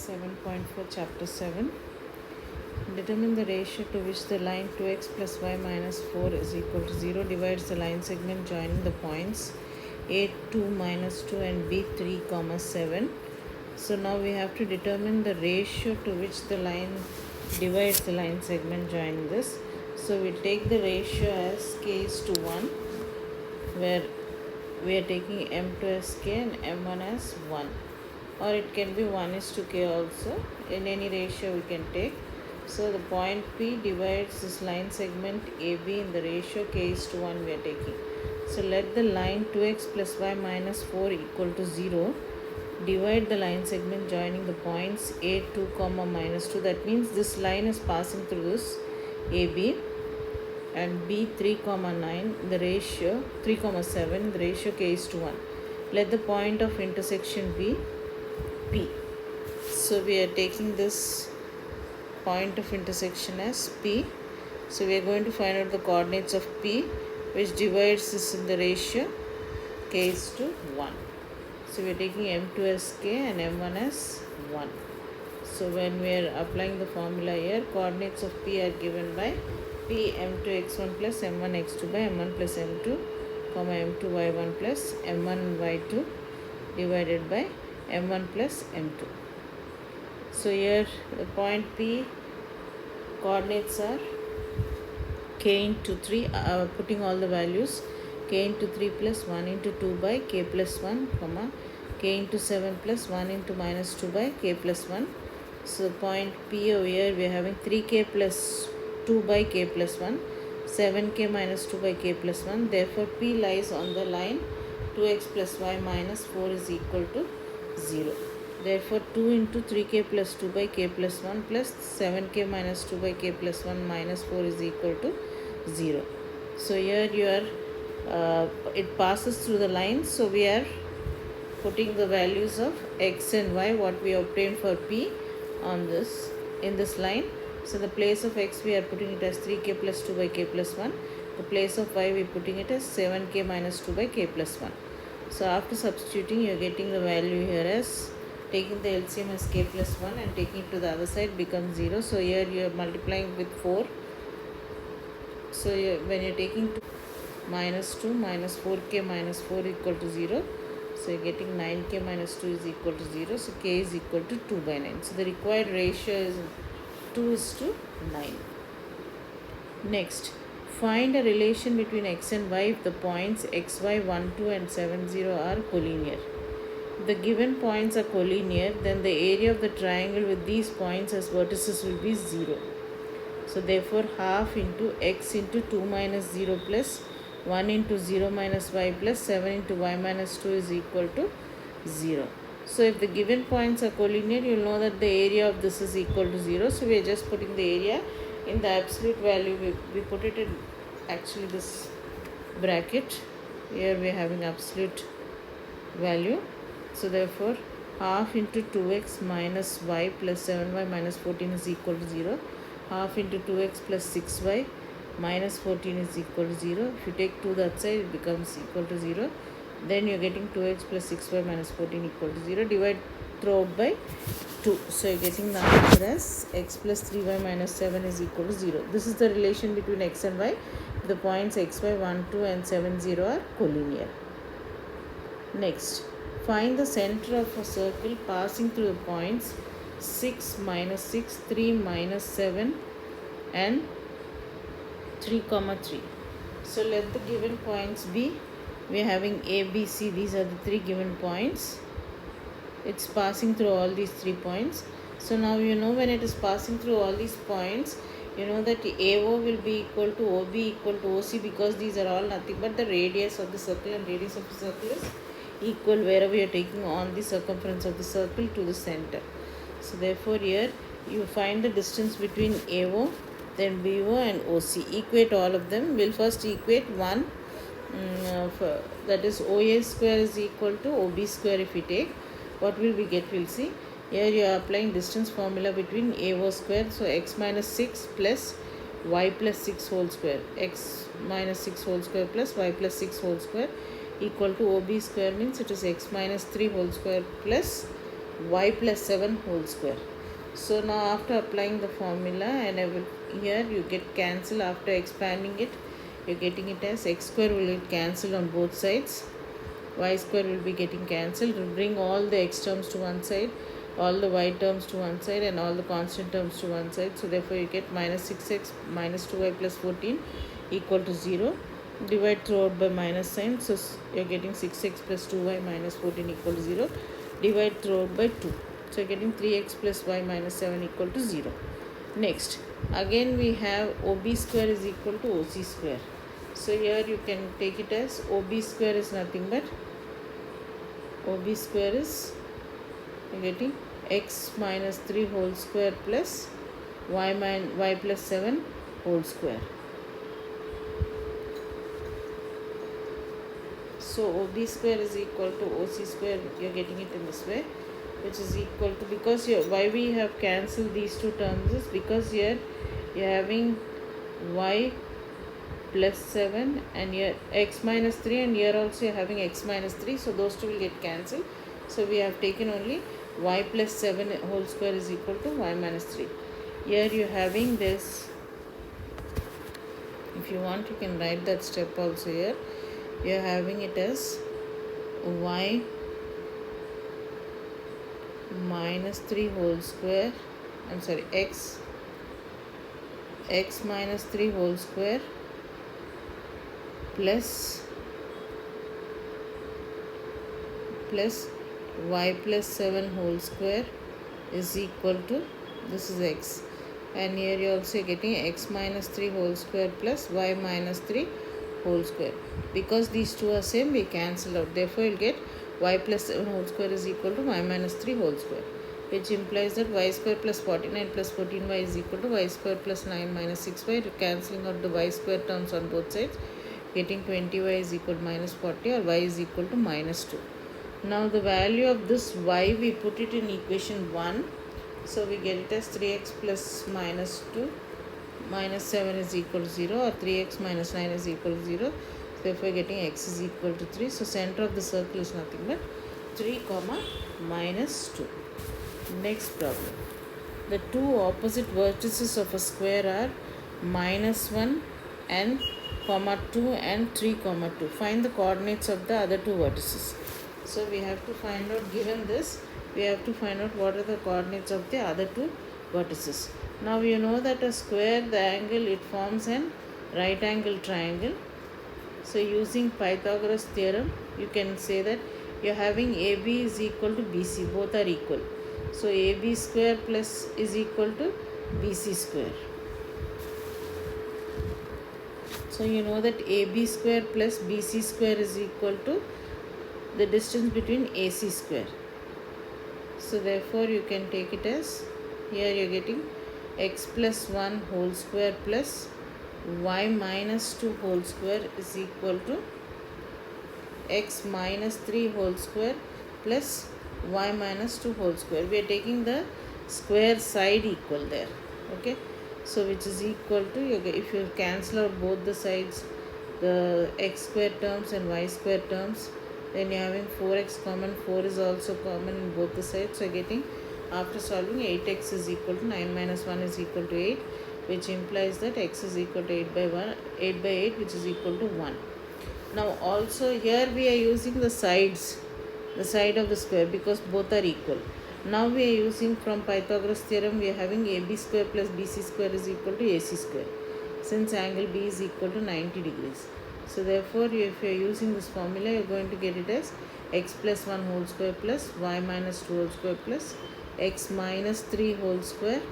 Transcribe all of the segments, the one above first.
7.4 chapter 7. Determine the ratio to which the line 2x plus y minus 4 is equal to 0 divides the line segment joining the points a2 minus 2 and b3 comma 7. So now we have to determine the ratio to which the line divides the line segment joining this. So we take the ratio as k is to 1, where we are taking m2 as k and m1 as 1, or it can be 1 is to k also. In any ratio we can take. So the point P divides this line segment AB in the ratio k is to 1 we are taking. So let the line 2x plus y minus 4 equal to 0 divide the line segment joining the points a2 comma minus 2. That means this line is passing through this AB, and b3 comma 9 the ratio 3 comma 7 the ratio k is to 1. Let the point of intersection be P. So we are taking this point of intersection as P. So we are going to find out the coordinates of P, which divides this in the ratio k is to 1. So we are taking m2 as k and m1 as 1. So when we are applying the formula here, coordinates of P are given by P m2 x1 plus m1 x2 by m1 plus m2 comma m2 y1 plus m1 y2 divided by m1 plus m2. So here the point P coordinates are k into 3, putting all the values, k into 3 plus 1 into 2 by k plus 1 comma k into 7 plus 1 into minus 2 by k plus 1. So point P over here we are having 3k plus 2 by k plus 1, 7k minus 2 by k plus 1. Therefore P lies on the line 2x plus y minus 4 is equal to 0. Therefore 2 into 3k plus 2 by k plus 1 plus 7k minus 2 by k plus 1 minus 4 is equal to 0. So here you are, it passes through the line. So we are putting the values of x and y, what we obtained for P on this, in this line. So the place of x we are putting it as 3k plus 2 by k plus 1. The place of y we are putting it as 7k minus 2 by k plus 1. So after substituting you are getting the value here as, taking the LCM as k plus 1 and taking it to the other side becomes 0. So here you are multiplying with 4. So when you are taking minus 2 minus 4k minus 4 equal to 0. So you are getting 9k minus 2 is equal to 0. So k is equal to 2 by 9. So the required ratio is 2 is to 9. Next, find a relation between x and y if the points x, y, 1, 2 and 7, 0 are collinear. If the given points are collinear, then the area of the triangle with these points as vertices will be 0. So therefore half into x into 2 minus 0 plus 1 into 0 minus y plus 7 into y minus 2 is equal to 0. So if the given points are collinear, you will know that the area of this is equal to 0. So we are just putting the area in the absolute value. We put it in actually this bracket. Here we are having absolute value. So therefore half into 2x minus y plus 7y minus 14 is equal to 0. Half into 2x plus 6y minus 14 is equal to 0. If you take 2 that side, it becomes equal to 0. Then you are getting 2x plus 6y minus 14 equal to 0. Divide throughout by 2. So you are getting the answer as x plus 3y minus 7 is equal to 0. This is the relation between x and y. The points x, y, 1, 2 and 7, 0 are collinear. Next, find the center of a circle passing through the points 6, minus 6, 3, minus 7 and 3, comma 3. So let the given points be, we are having A, B, C. These are the 3 given points. It's passing through all these 3 points. So now you know when it is passing through all these points, you know that AO will be equal to OB equal to OC, because these are all nothing but the radius of the circle, and radius of the circle is equal wherever you are taking on the circumference of the circle to the center. So therefore here you find the distance between AO, then BO and OC. Equate all of them. We'll first equate one, that is OA square is equal to OB square. If we take, what will we get? We'll see. Here you are applying distance formula between AO square. So x minus 6 plus y plus 6 whole square. X minus 6 whole square plus y plus 6 whole square equal to OB square, means it is x minus 3 whole square plus y plus 7 whole square. So now after applying the formula, and here you get cancel after expanding it, you're getting it as x square will get cancelled on both sides, y square will be getting cancelled. We'll bring all the x terms to one side, all the y terms to one side, and all the constant terms to one side. So therefore you get minus 6x minus 2y plus 14 equal to 0. Divide throughout by minus sign, so you're getting 6x plus 2y minus 14 equal to 0. Divide throughout by 2, so you're getting 3x plus y minus 7 equal to 0. Next, again we have OB square is equal to OC square. So here you can take it as OB square is nothing but OB square is, you're getting x minus 3 whole square plus y plus 7 whole square. So OB square is equal to OC square, you're getting it in this way, which is equal to, because here why we have cancelled these two terms is because here you're having y plus 7 and here x minus 3, and here also you're having x minus 3, so those two will get cancelled. So we have taken only y plus 7 whole square is equal to y minus 3. Here you're having this, if you want you can write that step also. Here you're having it as y minus 3 whole square, x minus 3 whole square plus y plus 7 whole square is equal to, this is x, and here you are also getting x minus 3 whole square plus y minus 3 whole square. Because these two are same, we cancel out, therefore you'll get y plus 7 whole square is equal to y minus 3 whole square, which implies that y square plus 49 plus 14y is equal to y square plus 9 minus 6y, cancelling out the y square terms on both sides, getting 20y is equal to minus 40, or y is equal to minus 2. Now the value of this y, we put it in equation 1, so we get it as 3x plus minus 2 minus 7 is equal to 0, or 3x minus 9 is equal to 0. Therefore getting x is equal to 3. So center of the circle is nothing but 3 comma minus 2. Next problem. The two opposite vertices of a square are minus 1 and comma 2 and 3 comma 2. Find the coordinates of the other two vertices. So we have to find out, given this, we have to find out what are the coordinates of the other two vertices. Now you know that a square, the angle, it forms an right angle triangle. So using Pythagoras theorem, you can say that you are having AB is equal to BC, both are equal. So AB square plus is equal to BC square. So you know that AB square plus BC square is equal to the distance between AC square. So therefore you can take it as, here you are getting x plus 1 whole square plus y minus 2 whole square is equal to x minus 3 whole square plus y minus 2 whole square. We are taking the square side equal there. Okay. So which is equal to, if you cancel out both the sides, the x square terms and y square terms, then you are having 4x common, 4 is also common in both the sides. So you are getting, after solving, 8x is equal to 9 minus 1 is equal to 8, which implies that x is equal to 8 by 8, which is equal to 1. Now also here we are using the sides, the side of the square, because both are equal. Now we are using from Pythagoras theorem, we are having AB square plus BC square is equal to AC square, since angle B is equal to 90 degrees. So therefore if you are using this formula, you are going to get it as x plus 1 whole square plus y minus 2 whole square plus x minus 3 whole square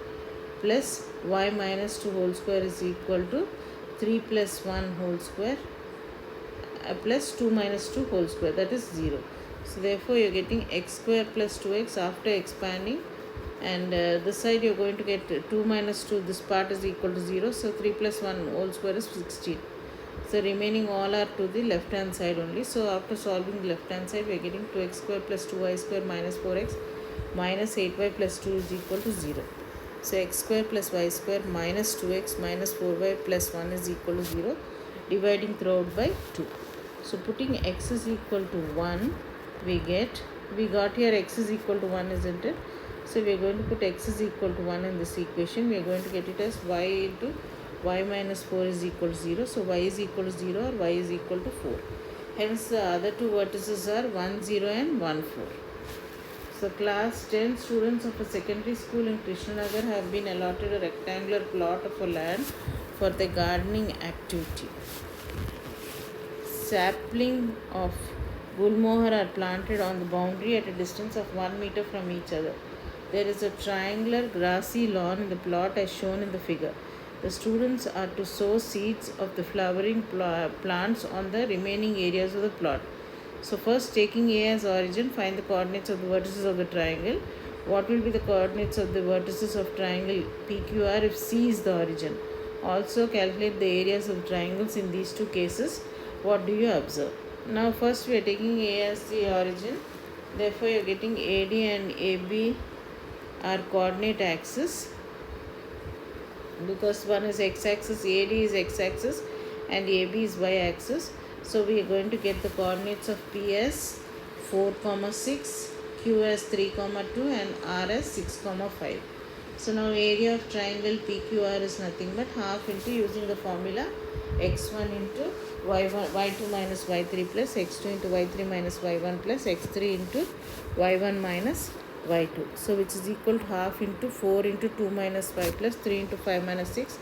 plus y minus 2 whole square is equal to 3 plus 1 whole square plus 2 minus 2 whole square, that is 0. So therefore you are getting x square plus 2x after expanding, and this side you are going to get 2 minus 2, this part is equal to 0. So 3 plus 1 whole square is 16. So remaining all are to the left hand side only. So after solving the left hand side, we are getting 2x square plus 2y square minus 4x minus 8y plus 2 is equal to 0. So x square plus y square minus 2x minus 4y plus 1 is equal to 0, dividing throughout by 2. So putting x is equal to 1, we get We got here x is equal to 1, isn't it? So we are going to put x is equal to 1 in this equation. We are going to get it as y into y minus 4 is equal to 0. So y is equal to 0 or y is equal to 4. Hence the other two vertices are 1, 0 and 1, 4. So class 10 students of a secondary school in Krishnanagar have been allotted a rectangular plot of a land for their gardening activity. Sapling of gulmohar are planted on the boundary at a distance of 1 meter from each other. There is a triangular grassy lawn in the plot as shown in the figure. The students are to sow seeds of the flowering plants on the remaining areas of the plot. So first, taking A as origin, find the coordinates of the vertices of the triangle. What will be the coordinates of the vertices of triangle PQR if C is the origin? Also calculate the areas of triangles in these two cases. What do you observe? Now first we are taking A as the origin. Therefore you are getting AD and AB are coordinate axis. Because one is x-axis, AD is x-axis and AB is y-axis. So we are going to get the coordinates of P as 4, 6, Q as 3, 2 and R as 6, 5. So now area of triangle PQR is nothing but half into, using the formula, x1 into y2 minus y3 plus x2 into y3 minus y1 plus x3 into y1 minus y2. So which is equal to half into 4 into 2 minus 5 plus 3 into 5 minus 6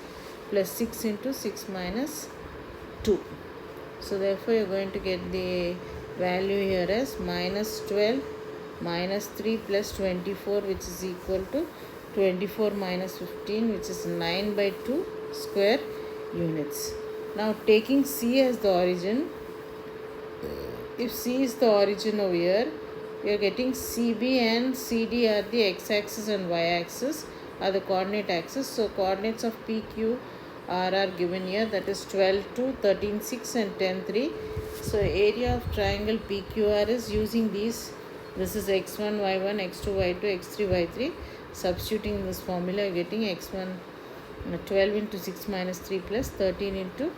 plus 6 into 6 minus 2. So therefore you are going to get the value here as minus 12 minus 3 plus 24, which is equal to 24 minus 15, which is 9 by 2 square units. Now taking C as the origin, if C is the origin over here, we are getting CB and CD are the x-axis and y-axis are the coordinate axis. So coordinates of PQ are given here, that is 12, 2, 13, 6 and 10, 3. So area of triangle PQR is using these. This is x1, y1, x2, y2, x3, y3. Substituting in this formula, you are getting x1 12 into 6 minus 3 plus 13 into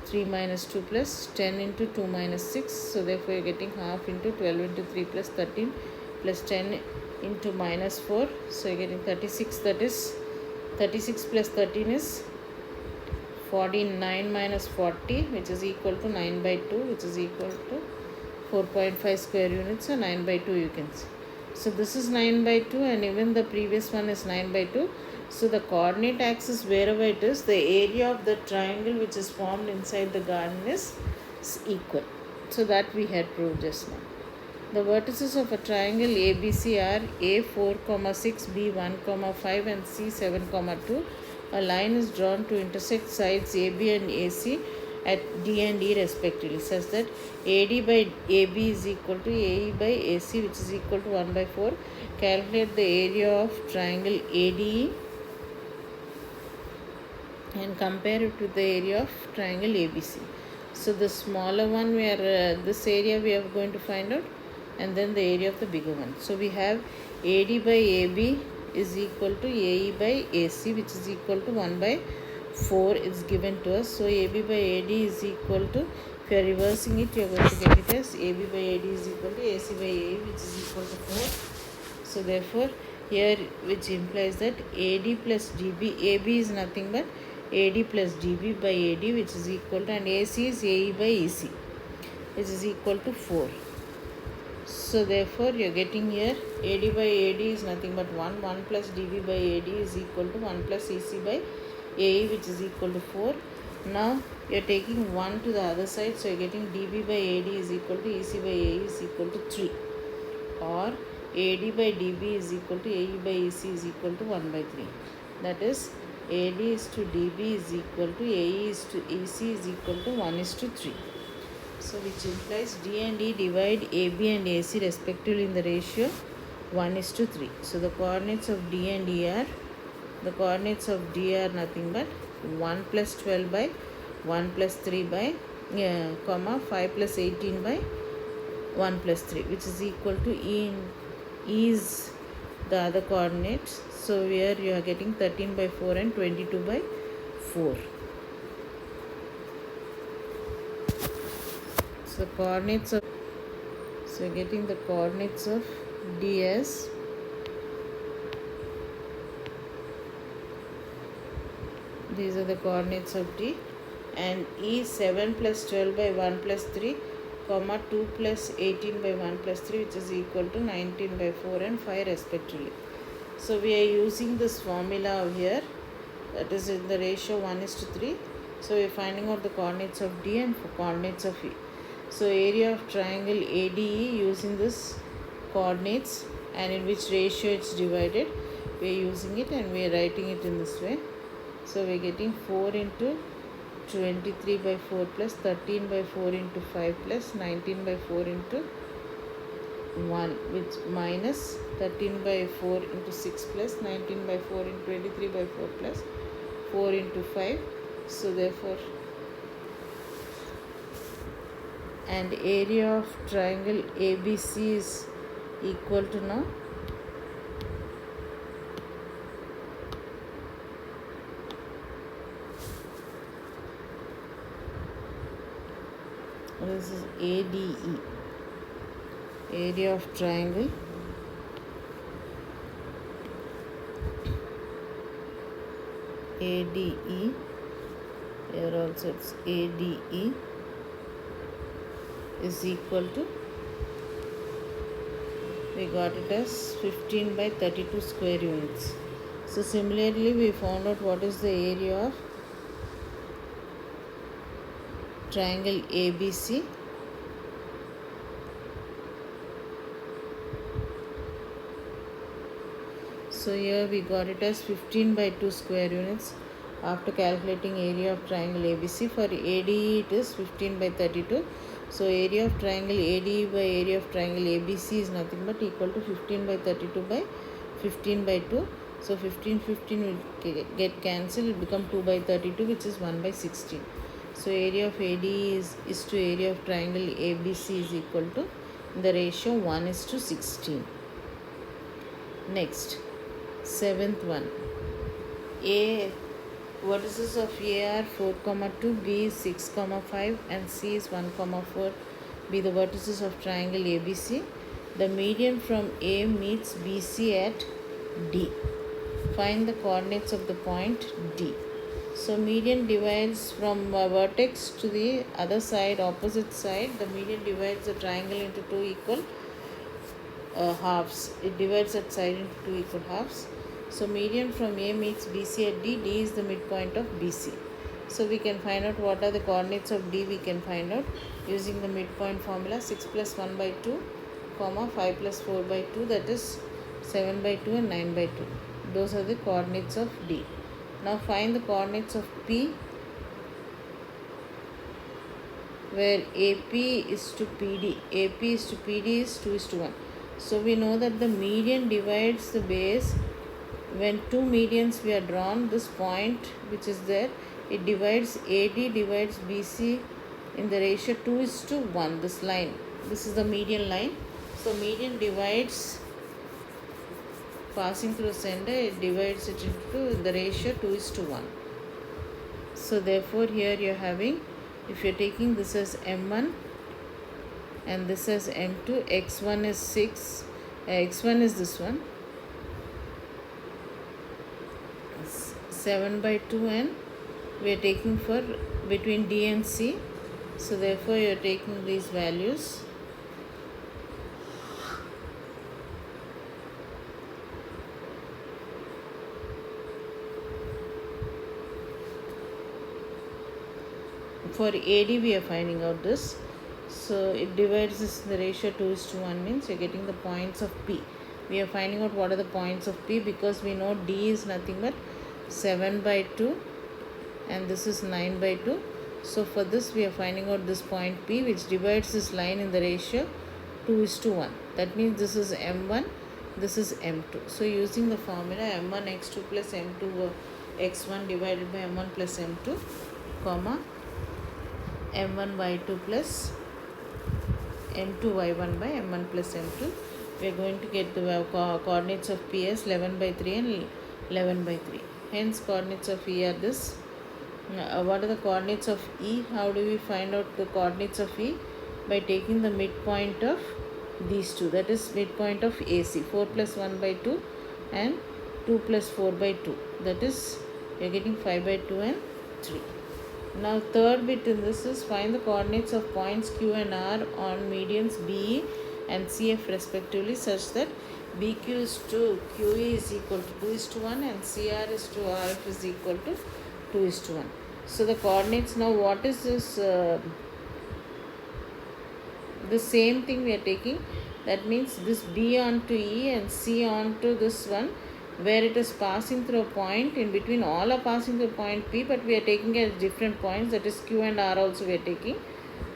3 minus 2 plus 10 into 2 minus 6. So therefore you are getting half into 12 into 3 plus 13 plus 10 into minus 4. So you are getting 36. That is 36 plus 13 is 49 minus 40, which is equal to 9 by 2, which is equal to 4.5 square units. So 9 by 2 you can see. So this is 9 by 2 and even the previous one is 9 by 2. So the coordinate axis, wherever it is, the area of the triangle which is formed inside the garden is equal. So that we had proved just now. The vertices of a triangle ABC are A4, 6, B1, 5 and C7, 2. A line is drawn to intersect sides AB and AC at D and E respectively, such that AD by AB is equal to AE by AC, which is equal to 1 by 4. Calculate the area of triangle ADE and compare it with the area of triangle ABC. So the smaller one, we are this area we are going to find out, and then the area of the bigger one. So we have AD by AB is equal to AE by AC, which is equal to 1 by 4 is given to us. So AB by AD is equal to, if you are reversing it, you are going to get it as AB by AD is equal to AC by AE, which is equal to 4. So therefore here, which implies that AD plus DB, AB is nothing but AD plus DB by AD, which is equal to, and AC is AE by EC, which is equal to 4. So therefore you are getting here AD by AD is nothing but 1. 1 plus DB by AD is equal to 1 plus EC by AE, which is equal to 4. Now you are taking 1 to the other side, so you are getting DB by AD is equal to EC by AE is equal to 3, or AD by DB is equal to AE by EC is equal to 1 by 3. That is AD is to DB is equal to AE is to EC is equal to 1 is to 3. So which implies D and E divide AB and AC respectively in the ratio 1 is to 3. So the coordinates of D and E are, the coordinates of D are nothing but 1 plus 12 by 1 plus 3 by 5 plus 18 by 1 plus 3, which is equal to E is the other coordinates. So here you are getting 13 by 4 and 22 by 4. So So getting the coordinates of D as these are the coordinates of D, and E 7 plus 12 by 1 plus 3 comma 2 plus 18 by 1 plus 3, which is equal to 19 by 4 and 5 respectively. So we are using this formula over here, that is in the ratio 1:3. So we are finding out the coordinates of D and for coordinates of E. So area of triangle ADE using this coordinates and in which ratio it's divided, we are using it and we are writing it in this way. So we are getting 4 into 23 by 4 plus 13 by 4 into 5 plus 19 by 4 into 1, which minus 13 by 4 into 6 plus 19 by 4 into 23 by 4 plus 4 into 5. So therefore, and area of triangle ABC is equal to now this is ADE, area of triangle ADE, here also it's ADE, is equal to, we got it as 15 by 32 square units. So similarly we found out what is the area of triangle ABC. So here we got it as 15 by 2 square units after calculating area of triangle ABC. For ADE it is 15 by 32. So area of triangle ADE by area of triangle ABC is nothing but equal to 15 by 32 by 15 by 2. So 15 will get cancelled, it will become 2 by 32, which is 1 by 16. So area of ADE is to area of triangle ABC is equal to the ratio 1:16. Next, seventh one. A vertices of A are 4, 2, B is 6, 5 and C is 1, 4 be the vertices of triangle ABC. The median from A meets BC at D. Find the coordinates of the point D. So median divides from vertex to the other side, opposite side. The median divides the triangle into two equal halves. It divides that side into two equal halves. So median from A meets BC at D. D is the midpoint of BC. So we can find out what are the coordinates of D. We can find out using the midpoint formula. 6 plus 1 by 2 comma 5 plus 4 by 2, that is 7 by 2 and 9 by 2. Those are the coordinates of D. Now find the coordinates of P, where AP is to PD. AP is to PD is 2:1. So we know that the median divides the base. When two medians we are drawn, this point which is there, it divides AD divides BC in the ratio 2:1. This line, this is the median line. So median divides, passing through the center, it divides it into the ratio 2:1. So therefore here you are having, if you are taking this as M1 and this as M2, X1 is 6, X1 is this one, 7 by 2, and we are taking for between D and C. So therefore you are taking these values. For AD we are finding out this. So it divides this in the ratio 2:1, means you are getting the points of P. We are finding out what are the points of P because we know D is nothing but 7 by 2 and this is 9 by 2. So for this we are finding out this point P, which divides this line in the ratio 2:1. That means this is M1, this is M2. So using the formula M1 x2 plus M2 x1 divided by M1 plus M2, comma M1 y2 plus M2 y1 by M1 plus M2, we are going to get the coordinates of P as 11 by 3 and 11 by 3. Hence coordinates of E are this. What are the coordinates of E? How do we find out the coordinates of E? By taking the midpoint of these two, that is midpoint of AC, 4 plus 1 by 2 and 2 plus 4 by 2, that is we are getting 5 by 2 and 3. Now third bit in this is find the coordinates of points Q and R on medians BE and CF respectively such that BQ is to QE is equal to 2 is to 1 and CR is to RF is equal to 2 is to 1. So the coordinates, now what is this? The same thing we are taking, that means this B onto E and C onto this one, where it is passing through a point in between, all are passing through point P, but we are taking at different points, that is Q and R also we are taking.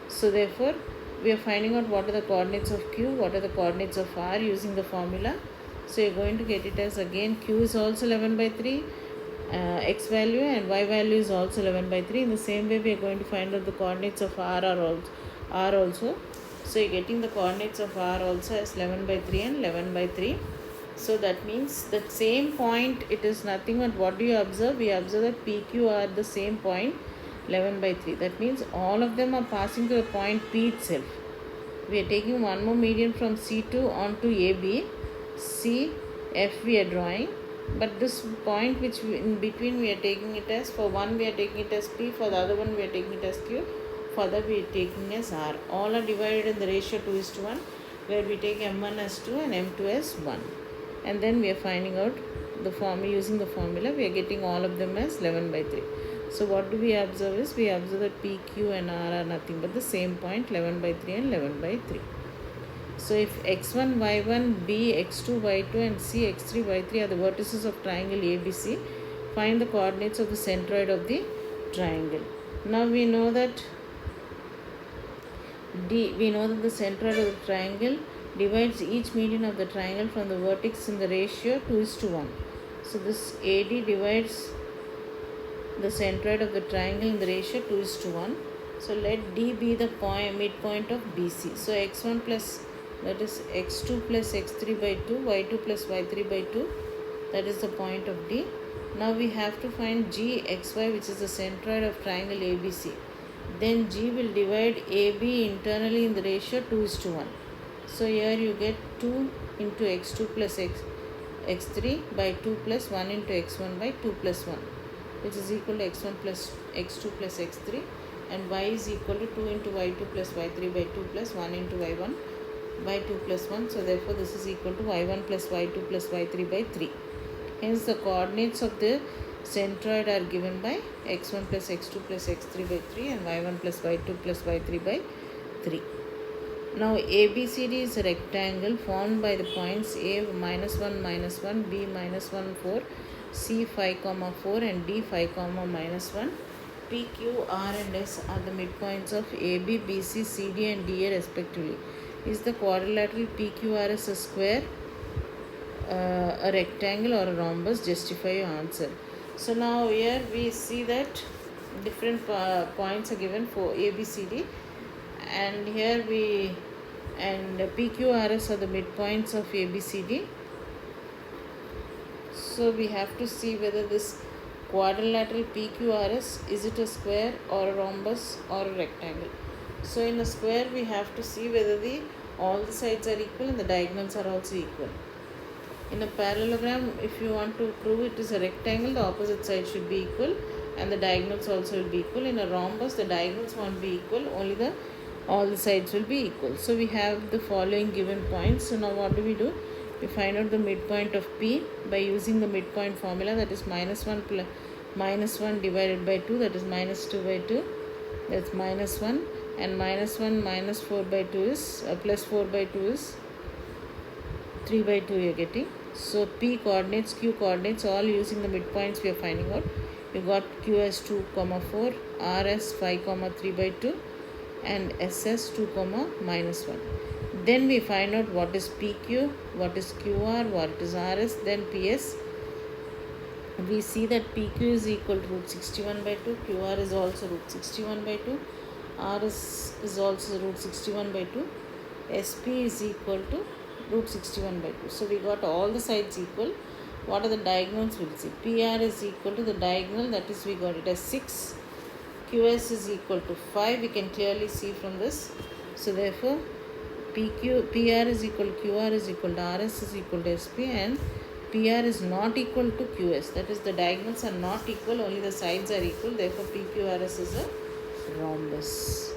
So therefore we are finding out what are the coordinates of Q, what are the coordinates of R using the formula. So you are going to get it as, again, Q is also 11 by 3, X value, and Y value is also 11 by 3. In the same way we are going to find out the coordinates of R also. So you are getting the coordinates of R also as 11 by 3 and 11 by 3. So that means that same point, it is nothing but what do you observe? We observe that PQ are the same point 11 by 3. That means all of them are passing to the point P itself. We are taking one more median from C2 onto AB. C, F we are drawing. But this point which in between we are taking it as, for one we are taking it as P, for the other one we are taking it as Q, for the we are taking as R. All are divided in the ratio 2 is to 1, where we take M1 as 2 and M2 as 1. And then we are finding out the formula, using the formula we are getting all of them as 11 by 3. So what do we observe is, we observe that P, Q and R are nothing but the same point 11 by 3 and 11 by 3. So if x1, y1, b, x2, y2 and c, x3, y3 are the vertices of triangle ABC, find the coordinates of the centroid of the triangle. Now we know that the centroid of the triangle divides each median of the triangle from the vertex in the ratio 2 is to 1. So this AD divides the centroid of the triangle in the ratio 2 is to 1. So let D be the midpoint of BC. So x1 plus, that is x2 plus x3 by 2, y2 plus y3 by 2, that is the point of D. Now we have to find G, xy, which is the centroid of triangle ABC. Then G will divide AB internally in the ratio 2 is to 1. So here you get 2 into x2 plus x3 by 2 plus 1 into x1 by 2 plus 1, which is equal to x1 plus x2 plus x3, and y is equal to 2 into y2 plus y3 by 2 plus 1 into y1 by 2 plus 1. So therefore this is equal to y1 plus y2 plus y3 by 3. Hence the coordinates of the centroid are given by x1 plus x2 plus x3 by 3 and y1 plus y2 plus y3 by 3. Now ABCD is a rectangle formed by the points A minus 1 minus 1, B minus 1 4, C 5 comma 4 and D 5 comma minus 1. P, Q, R and S are the midpoints of AB, BC, CD and DA respectively. Is the quadrilateral PQRS a square, a rectangle or a rhombus? Justify your answer. So now here we see that different points are given for ABCD, and here we, and PQRS are the midpoints of ABCD. So we have to see whether this quadrilateral PQRS, is it a square or a rhombus or a rectangle. So in a square we have to see whether all the sides are equal and the diagonals are also equal. In a parallelogram, if you want to prove it is a rectangle, the opposite side should be equal and the diagonals also will be equal. In a rhombus, the diagonals won't be equal, only all the sides will be equal. So we have the following given points. So now what do? We find out the midpoint of P by using the midpoint formula, that is minus 1 divided by 2, that is minus 2 by 2, that's minus 1, and minus 1 minus 4 by 2 is plus 4 by 2 is 3 by 2 you are getting. So P coordinates, Q coordinates, all using the midpoints we are finding out. You got Q as 2 comma 4, R as 5 comma 3 by 2 and S as 2 comma minus 1. Then we find out what is PQ, what is QR, what is RS, then PS. We see that PQ is equal to root 61 by 2, QR is also root 61 by 2, RS is also root 61 by 2, SP is equal to root 61 by 2. So we got all the sides equal. What are the diagonals? We'll see. PR is equal to the diagonal, that is we got it as 6. QS is equal to 5. We can clearly see from this. So therefore PR is equal to QR is equal to RS is equal to SP, and PR is not equal to QS. That is, the diagonals are not equal, only the sides are equal. Therefore, PQRS is a rhombus.